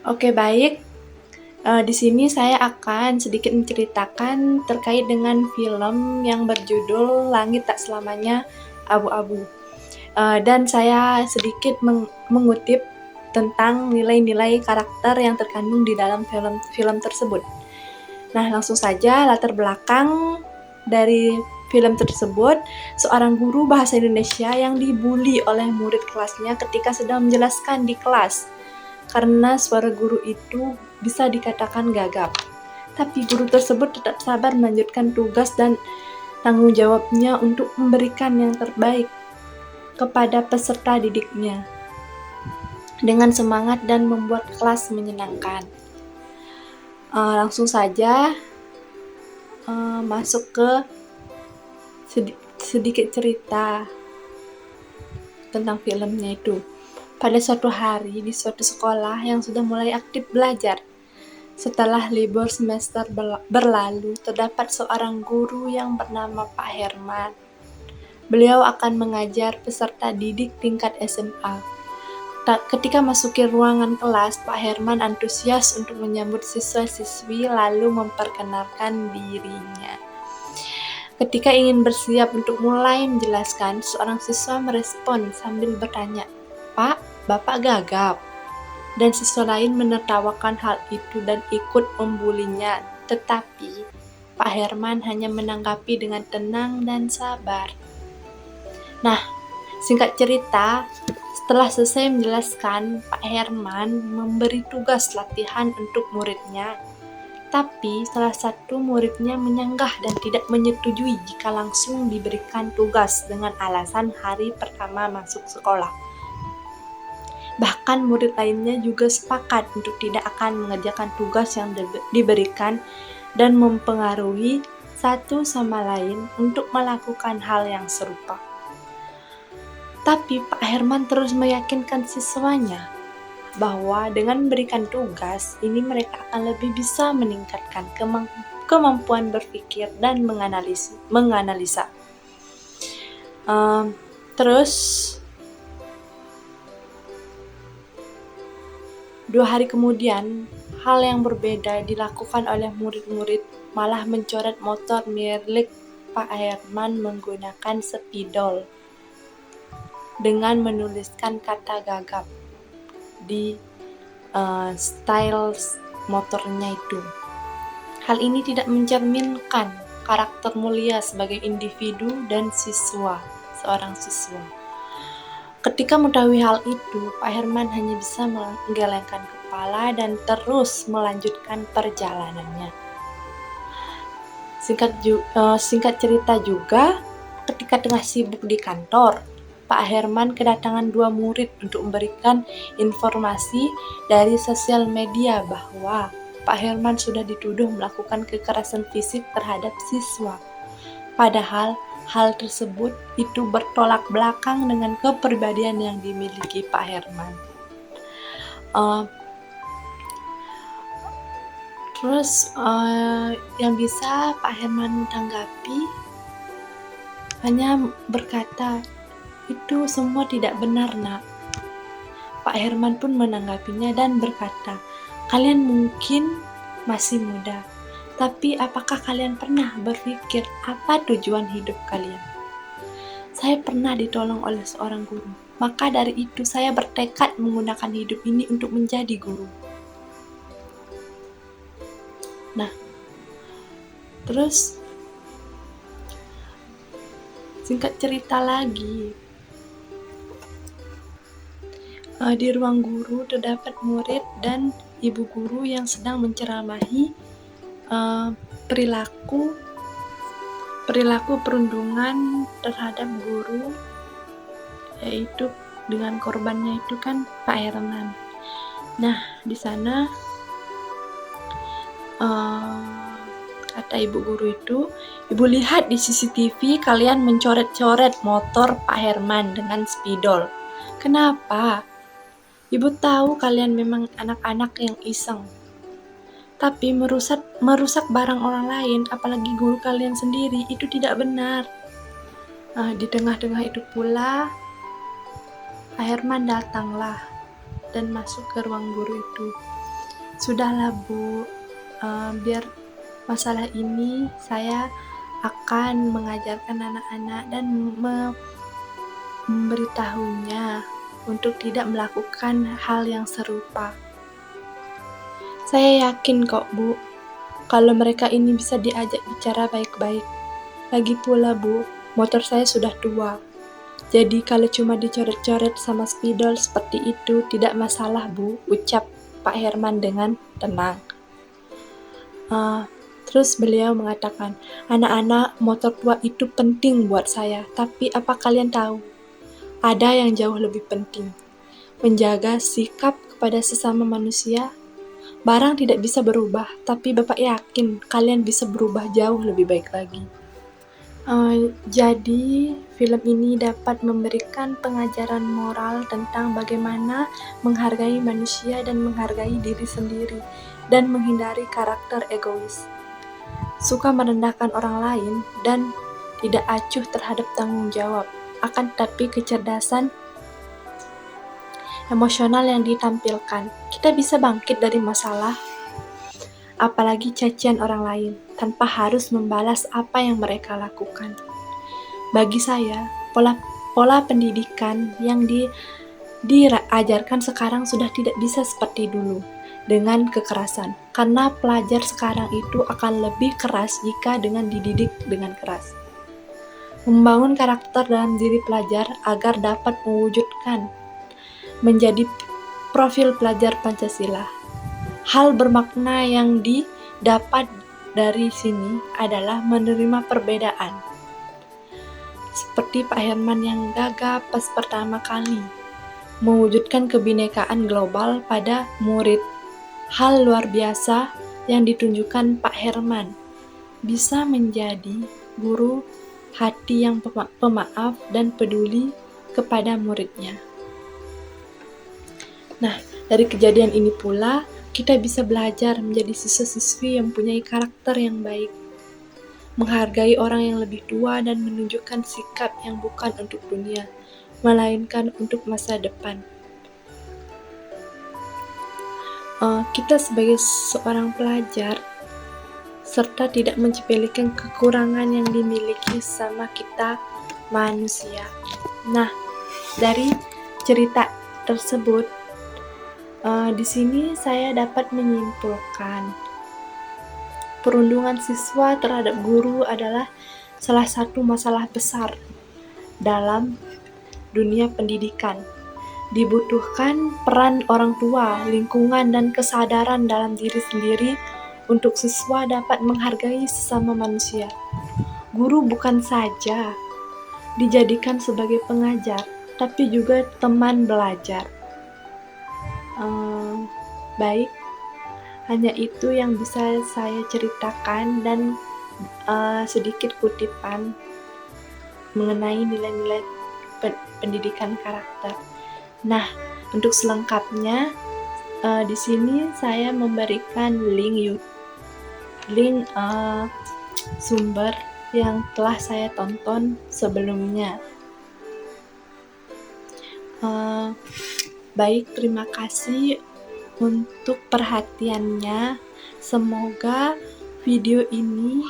Oke, baik. Di sini saya akan sedikit menceritakan terkait dengan film yang berjudul Langit Tak Selamanya Abu-Abu. Dan saya sedikit mengutip tentang nilai-nilai karakter yang terkandung di dalam film tersebut. Nah, langsung saja latar belakang dari film tersebut, seorang guru bahasa Indonesia yang dibully oleh murid kelasnya ketika sedang menjelaskan di kelas. Karena suara guru itu bisa dikatakan gagap. Tapi guru tersebut tetap sabar melanjutkan tugas dan tanggung jawabnya untuk memberikan yang terbaik kepada peserta didiknya dengan semangat dan membuat kelas menyenangkan. Langsung saja masuk ke sedikit cerita tentang filmnya itu. Pada suatu hari di suatu sekolah yang sudah mulai aktif belajar, setelah libur semester berlalu, terdapat seorang guru yang bernama Pak Herman. Beliau akan mengajar peserta didik tingkat SMA. Ketika masuki ruangan kelas, Pak Herman antusias untuk menyambut siswa-siswi lalu memperkenalkan dirinya. Ketika ingin bersiap untuk mulai menjelaskan, seorang siswa merespon sambil bertanya, "Pak, Bapak gagap?" Dan siswa lain menertawakan hal itu dan ikut membulinya. Tetapi Pak Herman hanya menanggapi dengan tenang dan sabar. Nah, singkat cerita, setelah selesai menjelaskan, Pak Herman memberi tugas latihan untuk muridnya. Tapi salah satu muridnya menyanggah dan tidak menyetujui jika langsung diberikan tugas dengan alasan hari pertama masuk sekolah. Bahkan murid lainnya juga sepakat untuk tidak akan mengerjakan tugas yang diberikan dan mempengaruhi satu sama lain untuk melakukan hal yang serupa. Tapi Pak Herman terus meyakinkan siswanya bahwa dengan memberikan tugas ini mereka akan lebih bisa meningkatkan kemampuan berpikir dan menganalisa. Terus 2 hari kemudian, hal yang berbeda dilakukan oleh murid-murid, malah mencoret motor milik Pak Herman menggunakan spidol dengan menuliskan kata gagap di style motornya itu. Hal ini tidak mencerminkan karakter mulia sebagai individu dan seorang siswa. Ketika mengetahui hal itu, Pak Herman hanya bisa menggelengkan kepala dan terus melanjutkan perjalanannya. Singkat cerita juga, ketika tengah sibuk di kantor, Pak Herman kedatangan 2 murid untuk memberikan informasi dari sosial media bahwa Pak Herman sudah dituduh melakukan kekerasan fisik terhadap siswa. Padahal hal tersebut itu bertolak belakang dengan kepribadian yang dimiliki Pak Herman. Terus yang bisa Pak Herman tanggapi hanya berkata, "Itu semua tidak benar, Nak." Pak Herman pun menanggapinya dan berkata, "Kalian mungkin masih muda, tapi apakah kalian pernah berpikir apa tujuan hidup kalian? Saya pernah ditolong oleh seorang guru, maka dari itu saya bertekad menggunakan hidup ini untuk menjadi guru." Nah, terus singkat cerita lagi, di ruang guru terdapat murid dan ibu guru yang sedang menceramahi perilaku perundungan terhadap guru, yaitu dengan korbannya itu kan Pak Herman. Nah, di sana kata ibu guru itu, "Ibu lihat di CCTV kalian mencoret-coret motor Pak Herman dengan spidol. Kenapa? Ibu tahu kalian memang anak-anak yang iseng. Tapi merusak barang orang lain, apalagi guru kalian sendiri, itu tidak benar." Di tengah-tengah itu pula Pak Herman datanglah dan masuk ke ruang guru itu. Sudahlah Bu, biar masalah ini saya akan mengajarkan anak-anak dan memberitahunya untuk tidak melakukan hal yang serupa. Saya yakin kok Bu, kalau mereka ini bisa diajak bicara baik-baik. Lagi pula Bu, motor saya sudah tua. Jadi kalau cuma dicoret-coret sama spidol seperti itu tidak masalah Bu, ucap Pak Herman dengan tenang. Terus beliau mengatakan, anak-anak, motor tua itu penting buat saya, tapi apa kalian tahu? Ada yang jauh lebih penting, menjaga sikap kepada sesama manusia. Barang tidak bisa berubah, tapi Bapak yakin kalian bisa berubah jauh lebih baik lagi. Jadi film ini dapat memberikan pengajaran moral tentang bagaimana menghargai manusia dan menghargai diri sendiri dan menghindari karakter egois, suka merendahkan orang lain dan tidak acuh terhadap tanggung jawab. Akan tetapi kecerdasan emosional yang ditampilkan, kita bisa bangkit dari masalah, apalagi cacian orang lain, tanpa harus membalas apa yang mereka lakukan. Bagi saya, pola pendidikan yang diajarkan sekarang sudah tidak bisa seperti dulu dengan kekerasan, karena pelajar sekarang itu akan lebih keras jika dengan dididik dengan keras. Membangun karakter dalam diri pelajar agar dapat mewujudkan menjadi profil pelajar Pancasila. Hal bermakna yang didapat dari sini adalah menerima perbedaan. Seperti Pak Herman yang gagap pas pertama kali mewujudkan kebinekaan global pada murid. Hal luar biasa yang ditunjukkan Pak Herman, bisa menjadi guru hati yang pemaaf dan peduli kepada muridnya. Nah, dari kejadian ini pula kita bisa belajar menjadi siswa-siswi yang punya karakter yang baik, menghargai orang yang lebih tua dan menunjukkan sikap yang bukan untuk dunia, melainkan untuk masa depan. Kita sebagai seorang pelajar serta tidak menyepelekan kekurangan yang dimiliki sama kita manusia. Nah, dari cerita tersebut, di sini saya dapat menyimpulkan perundungan siswa terhadap guru adalah salah satu masalah besar dalam dunia pendidikan. Dibutuhkan peran orang tua, lingkungan, dan kesadaran dalam diri sendiri untuk siswa dapat menghargai sesama manusia. Guru bukan saja dijadikan sebagai pengajar, tapi juga teman belajar. Baik, hanya itu yang bisa saya ceritakan dan sedikit kutipan mengenai nilai-nilai pendidikan karakter. Nah, untuk selengkapnya di sini saya memberikan link sumber yang telah saya tonton sebelumnya. Baik, terima kasih untuk perhatiannya. Semoga video ini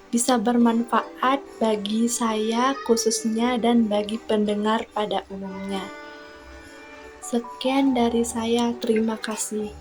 bisa bermanfaat bagi saya khususnya dan bagi pendengar pada umumnya. Sekian dari saya, terima kasih.